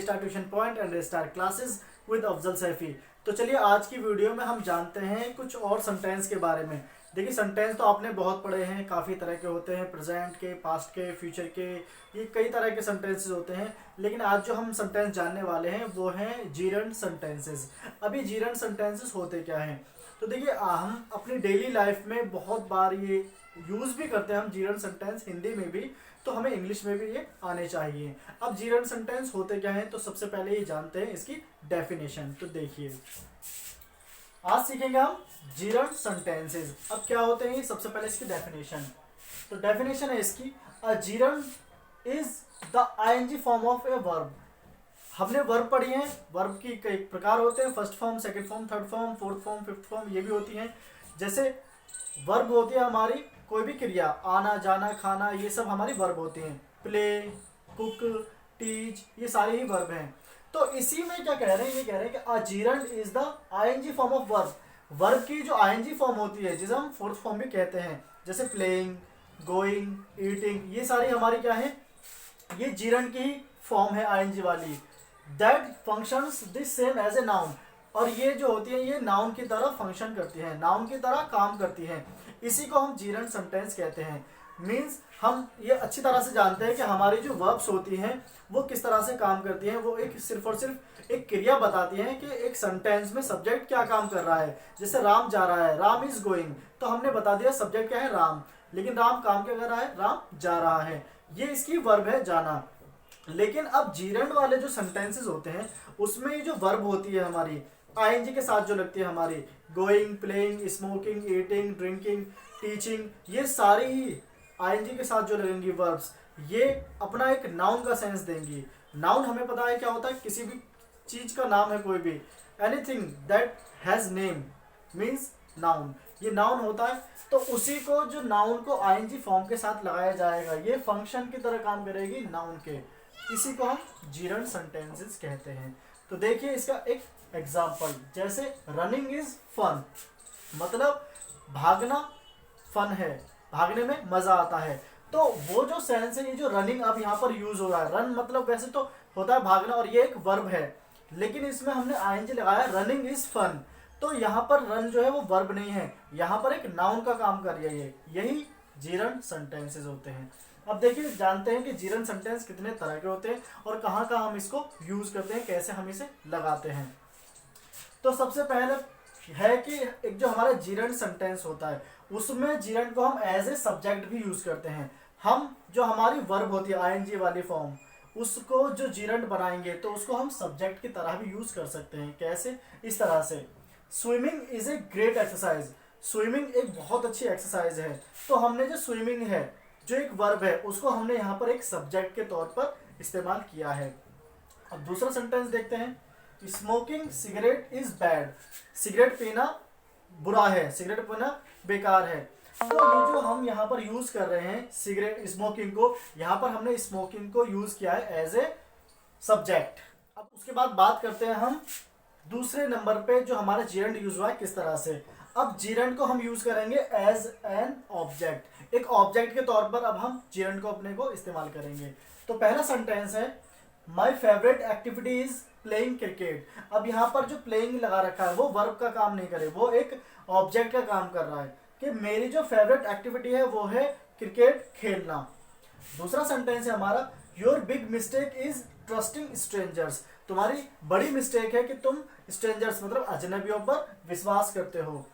Star tuition point and star classes with Afzal Saifi. तो चलिए आज की वीडियो में हम जानते हैं कुछ और सेंटेंस के बारे में। देखिए सेंटेंस तो आपने बहुत पढ़े हैं, काफ़ी तरह के होते हैं, प्रेजेंट के, पास्ट के, फ्यूचर के, ये कई तरह के सेंटेंसेस होते हैं। लेकिन आज जो हम सेंटेंस जानने वाले हैं वो हैं जीरंड सेंटेंसेस। अभी जीरंड सेंटेंसेस होते क्या हैं? तो देखिए हम अपनी डेली लाइफ में बहुत बार ये यूज़ भी करते हैं हम जीरंड सेंटेंस, हिंदी में भी, तो हमें इंग्लिश में भी ये आने चाहिए। अब जीरंड सेंटेंस होते क्या हैं, तो सबसे पहले ये जानते हैं इसकी डेफिनेशन। तो देखिए आज सीखेंगे हम जीरंड सेंटेंसेस। अब क्या होते हैं, सबसे पहले इसकी डेफिनेशन। तो डेफिनेशन है इसकी, a gerund is the ING form of a verb. हमने वर्ब पढ़ी है, वर्ब की कई प्रकार होते हैं, first form, second form, third form, fourth form, fifth form, ये भी होती हैं। जैसे वर्ब होती है हमारी कोई भी क्रिया, आना जाना खाना, ये सब हमारी वर्ब होती हैं। प्ले, कुक, टीच, ये सारे ही वर्ब हैं। तो इसी में क्या कह रहे हैं, ये कह रहे हैं कि a gerund is the ING form of verb. Verb की जो आईएनजी फॉर्म होती है, जिसे हम फोर्थ फॉर्म भी कहते हैं, जैसे प्लेइंग, गोइंग, ईटिंग, ये सारी हमारी क्या है, ये जीरंड की फॉर्म है आईएनजी वाली। That functions this same as a noun. और ये जो होती है ये नाउन की तरह फंक्शन करती है, नाउन की तरह काम करती है। इसी को हम जीरंड सेंटेंस कहते हैं। मीन्स हम ये अच्छी तरह से जानते हैं कि हमारी जो वर्ब्स होती हैं वो किस तरह से काम करती हैं। वो एक सिर्फ और सिर्फ एक क्रिया बताती हैं कि एक सेंटेंस में सब्जेक्ट क्या काम कर रहा है। जैसे राम जा रहा है, राम इज गोइंग, तो हमने बता दिया सब्जेक्ट क्या है, राम, लेकिन राम काम क्या कर रहा है, राम जा रहा है, ये इसकी वर्ब है, जाना। लेकिन अब जीरंड वाले जो सेंटेंसेस होते हैं उसमें ये जो वर्ब होती है हमारी आईएनजी के साथ जो लगती है हमारी, going, playing, smoking, eating, drinking, teaching, ये सारी ही आईएनजी के साथ जो लगेंगी वर्ब्स, ये अपना एक नाउन का सेंस देंगी। नाउन हमें पता है क्या होता है, किसी भी चीज का नाम है, कोई भी, anything that has name means noun, ये नाउन होता है। तो उसी को जो नाउन को आईएनजी फॉर्म के साथ लगाया जाएगा, ये फंक्शन की तरह काम करेगी नाउन के, इसी को हम जीरंड सेंटेंसेस कहते हैं। तो देखिए इसका एक एग्जाम्पल, जैसे रनिंग इज फन, मतलब भागना फन है, भागने में मजा आता है। तो वो जो सेंस है, ये जो रनिंग अब यहाँ पर यूज हो रहा है, रन मतलब वैसे तो होता है भागना और ये एक वर्ब है, लेकिन इसमें हमने आईएनजी लगाया, रनिंग इज फन। तो यहाँ पर रन जो है वो वर्ब नहीं है, यहाँ पर एक नाउन का काम कर रही है। यही जीरंड सेंटेंसेस होते हैं। अब देखिए जानते हैं कि जीरंड सेंटेंस कितने तरह के होते हैं और कहाँ कहाँ हम इसको यूज करते हैं, कैसे हम इसे लगाते हैं। तो सबसे पहले है कि एक जो हमारा जीरंड सेंटेंस होता है उसमें जीरंड को हम एज ए सब्जेक्ट भी यूज करते हैं। हम जो हमारी वर्ब होती है आईएनजी वाली फॉर्म, उसको जो जीरंड बनाएंगे तो उसको हम सब्जेक्ट की तरह भी यूज कर सकते हैं। कैसे? इस तरह से, swimming is a great exercise, swimming एक बहुत अच्छी एक्सरसाइज है। तो हमने जो स्विमिंग है, जो एक वर्ब है, उसको हमने यहाँ पर एक सब्जेक्ट के तौर पर इस्तेमाल किया है। अब दूसरा सेंटेंस देखते हैं, smoking cigarette is bad, cigarette पीना बुरा है, सिगरेट पीना बेकार है। तो ये जो हम यहाँ पर यूज कर रहे हैं सिगरेट, स्मोकिंग को, यहाँ पर हमने स्मोकिंग को यूज किया है एज ए सब्जेक्ट। अब उसके बाद बात करते हैं हम दूसरे नंबर पे जो हमारा जीरंड यूज हुआ है किस तरह से। अब जीरंड को हम यूज करेंगे एज एन ऑब्जेक्ट, एक ऑब्जेक्ट के तौर पर अब हम जीरंड को अपने को इस्तेमाल करेंगे। तो पहला सेंटेंस है, my favourite activity is playing cricket. अब यहाँ पर जो प्लेइंग लगा रखा है वो वर्ब का काम नहीं करे, वो एक ऑब्जेक्ट का काम कर रहा है कि मेरी जो फेवरेट एक्टिविटी है वो है क्रिकेट खेलना। दूसरा सेंटेंस है हमारा, your big mistake is trusting strangers, तुम्हारी बड़ी मिस्टेक है कि तुम स्ट्रेंजर्स मतलब अजनबियों पर विश्वास करते हो।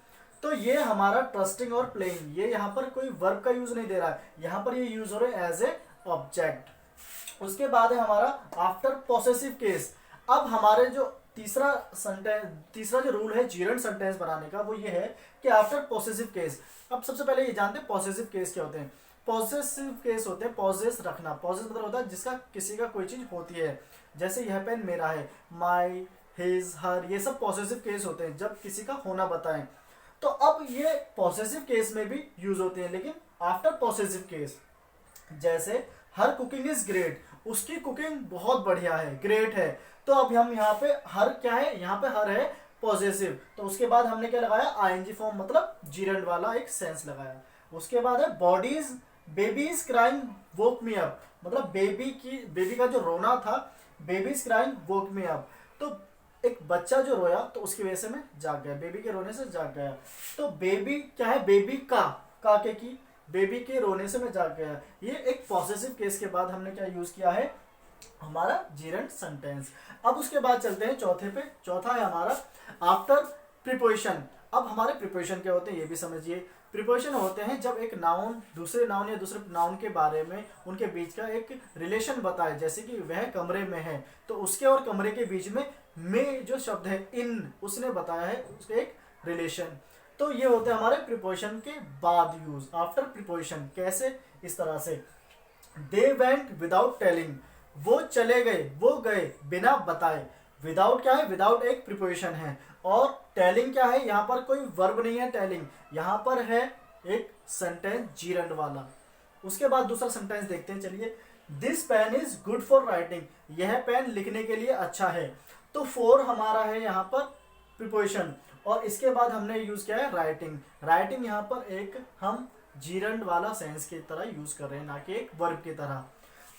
तो ये हमारा ट्रस्टिंग और प्लेइंग, ये यहाँ पर कोई वर्ब का यूज नहीं दे रहा है, यहाँ पर ये यूज हो रहा है एज ए ऑब्जेक्ट। उसके बाद है हमारा आफ्टर पॉसेसिव केस। अब हमारे जो तीसरा जो रूल है जीरंड सेंटेंस बनाने का वो ये है कि आफ्टर पॉसेसिव केस। अब सबसे पहले ये जानते हैं पॉसेसिव केस क्या होते हैं। पॉसेसिव केस होते हैं पॉसेस रखना, पॉसेस मतलब होता है जिसका किसी का कोई चीज होती है, जैसे यह पेन मेरा है, माई, हिज, हर, ये सब पॉसेसिव केस होते हैं जब किसी का होना बताएं। तो अब ये पॉसेसिव केस में भी यूज होते हैं, लेकिन आफ्टर पॉसेसिव केस, जैसे हर कुकिंग इज ग्रेट, उसकी कुकिंग बहुत बढ़िया है, ग्रेट है। तो अब हम यहाँ पे हर क्या है, यहाँ पे हर है पॉसेसिव, तो उसके बाद हमने क्या लगाया, आईएनजी फॉर्म मतलब जीरंड वाला एक सेंस लगाया। उसके बाद है bodies, baby is crying woke me up, मतलब बेबी का जो रोना था baby is crying woke me up. तो एक बच्चा जो रोया तो उसकी वजह से मैं जाग गया, बेबी के रोने से जाग गया। तो बेबी क्या है, बेबी का के की, बेबी के रोने से मैं जाग गया। ये एक पॉसेसिव केस के बाद हमने क्या यूज किया है, हमारा जीरंड सेंटेंस। अब उसके बाद चलते हैं चौथे पे। चौथा है हमारा आफ्टर प्रीपोजिशन। अब हमारे प्रीपोजिशन क्या होते हैं ये भी समझिए। प्रीपोजिशन होते हैं जब एक नाउन दूसरे नाउन या दूसरे नाउन के बारे में उनके बीच का एक रिलेशन बताए, जैसे कि वह कमरे में है तो उसके और कमरे के बीच में जो शब्द है इन, उसने बताया है उसका एक रिलेशन। तो ये होते हैं हमारे प्रीपोजिशन के बाद यूज, आफ्टर प्रीपोजिशन। कैसे, इस तरह से, दे वेंट विदाउट टेलिंग, वो चले गए, वो गए बिना बताए। विदाउट क्या है, विदाउट एक प्रीपोजिशन है, और टेलिंग क्या है, यहाँ पर कोई वर्ब नहीं है टेलिंग, यहाँ पर है एक सेंटेंस जीरंड वाला। उसके बाद दूसरा सेंटेंस देखते हैं, चलिए। This pen is good for writing, यह पेन लिखने के लिए अच्छा है। तो फॉर हमारा है यहाँ पर प्रीपोजिशन, और इसके बाद हमने यूज किया है राइटिंग। राइटिंग यहाँ पर एक हम जीरंड वाला सेंस की तरह यूज कर रहे हैं, ना कि एक वर्ब की तरह।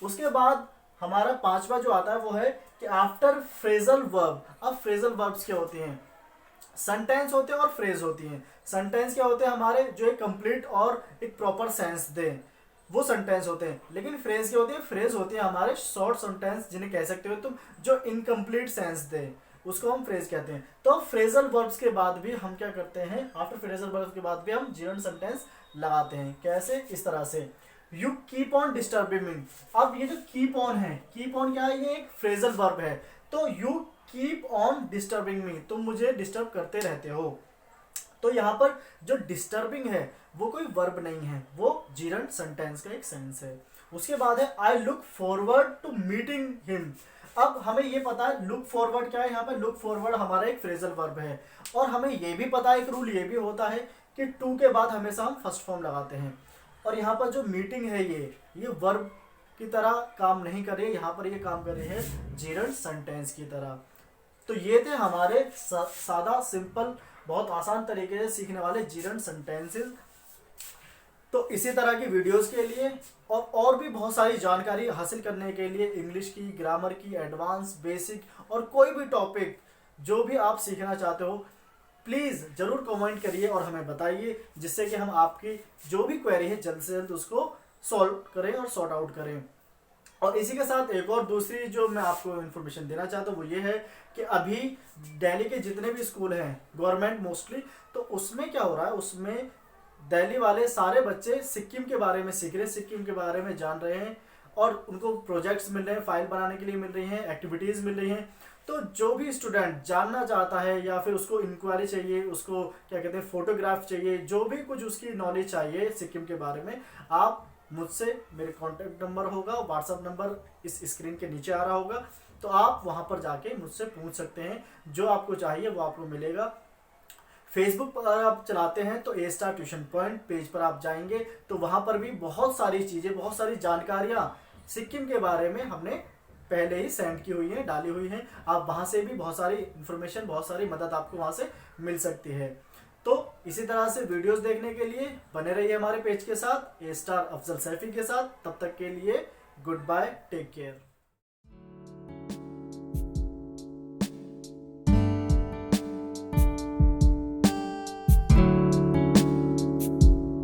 उसके बाद हमारा पांचवा जो आता है वो है कि आफ्टर फ्रेजल वर्ब। अब फ्रेजल वर्ब्स क्या होती हैं, सेंटेंस होते हैं और फ्रेज होती हैं। सेंटेंस क्या होते हैं हमारे, जो एक कंप्लीट और एक प्रॉपर सेंस दें, वो सेंटेंस होते हैं। लेकिन फ्रेज क्या होती है, फ्रेज होती है हमारे शॉर्ट सेंटेंस, जिन्हें कह सकते हो तुम, जो इनकम्प्लीट सेंस दे, उसको हम फ्रेज कहते हैं। तो फ्रेजल वर्ब्स के बाद भी हम क्या करते हैं, आफ्टर फ्रेजल वर्ब्स के बाद भी हम जीरंड सेंटेंस लगाते हैं। कैसे, इस तरह से, you keep on disturbing me. अब ये जो कीप ऑन है, कीप ऑन क्या है, ये एक फ्रेजल वर्ब है। तो you keep on disturbing me, तुम मुझे डिस्टर्ब करते रहते हो। तो यहाँ पर जो डिस्टर्बिंग है वो कोई वर्ब नहीं है, वो जीरंड सेंटेंस का एक सेंस है। उसके बाद है I look forward to meeting him. अब हमें ये पता है लुक फॉरवर्ड क्या है, यहाँ पे लुक फॉरवर्ड हमारा एक फ्रेजल वर्ब है, और हमें ये भी पता है, एक रूल ये भी होता है कि टू के बाद हमेशा हम फर्स्ट फॉर्म लगाते हैं। और यहाँ पर जो मीटिंग है ये वर्ब की तरह काम नहीं कर रही है, यहाँ पर ये काम कर रही है जीरंड सेंटेंस की तरह। तो ये थे हमारे सादा सिंपल बहुत आसान तरीके से सीखने वाले जीरंड सेंटेंसेस। तो इसी तरह की वीडियोस के लिए और भी बहुत सारी जानकारी हासिल करने के लिए, इंग्लिश की, ग्रामर की, एडवांस, बेसिक और कोई भी टॉपिक जो भी आप सीखना चाहते हो, प्लीज़ ज़रूर कमेंट करिए और हमें बताइए, जिससे कि हम आपकी जो भी क्वेरी है जल्द से जल्द उसको सॉल्व करें और सॉर्ट आउट करें। और इसी के साथ एक और दूसरी जो मैं आपको इन्फॉर्मेशन देना चाहता हूँ वो ये है कि अभी दिल्ली के जितने भी स्कूल हैं गवर्नमेंट मोस्टली, तो उसमें क्या हो रहा है, उसमें दिल्ली वाले सारे बच्चे सिक्किम के बारे में सीख रहे हैं, सिक्किम के बारे में जान रहे हैं, और उनको प्रोजेक्ट्स मिल रहे हैं, फाइल बनाने के लिए मिल रही हैं, एक्टिविटीज़ मिल रही हैं। तो जो भी स्टूडेंट जानना चाहता है या फिर उसको इंक्वायरी चाहिए, उसको क्या कहते हैं फोटोग्राफ चाहिए, जो भी कुछ उसकी नॉलेज चाहिए सिक्किम के बारे में, आप मुझसे, मेरे कॉन्टैक्ट नंबर होगा, व्हाट्सअप नंबर इस स्क्रीन के नीचे आ रहा होगा, तो आप वहाँ पर जाके मुझसे पूछ सकते हैं, जो आपको चाहिए वो आपको मिलेगा। फेसबुक पर आप चलाते हैं तो ए स्टार ट्यूशन पॉइंट पेज पर आप जाएंगे तो वहाँ पर भी बहुत सारी चीज़ें, बहुत सारी जानकारियाँ सिक्किम के बारे में हमने पहले ही सेंड की हुई है, डाली हुई हैं। आप वहाँ से भी बहुत सारी इन्फॉर्मेशन, बहुत सारी मदद आपको वहाँ से मिल सकती है। तो इसी तरह से वीडियोस देखने के लिए बने रहिए हमारे पेज के साथ, ए स्टार अफजल सैफी के साथ। तब तक के लिए गुड बाय, टेक केयर।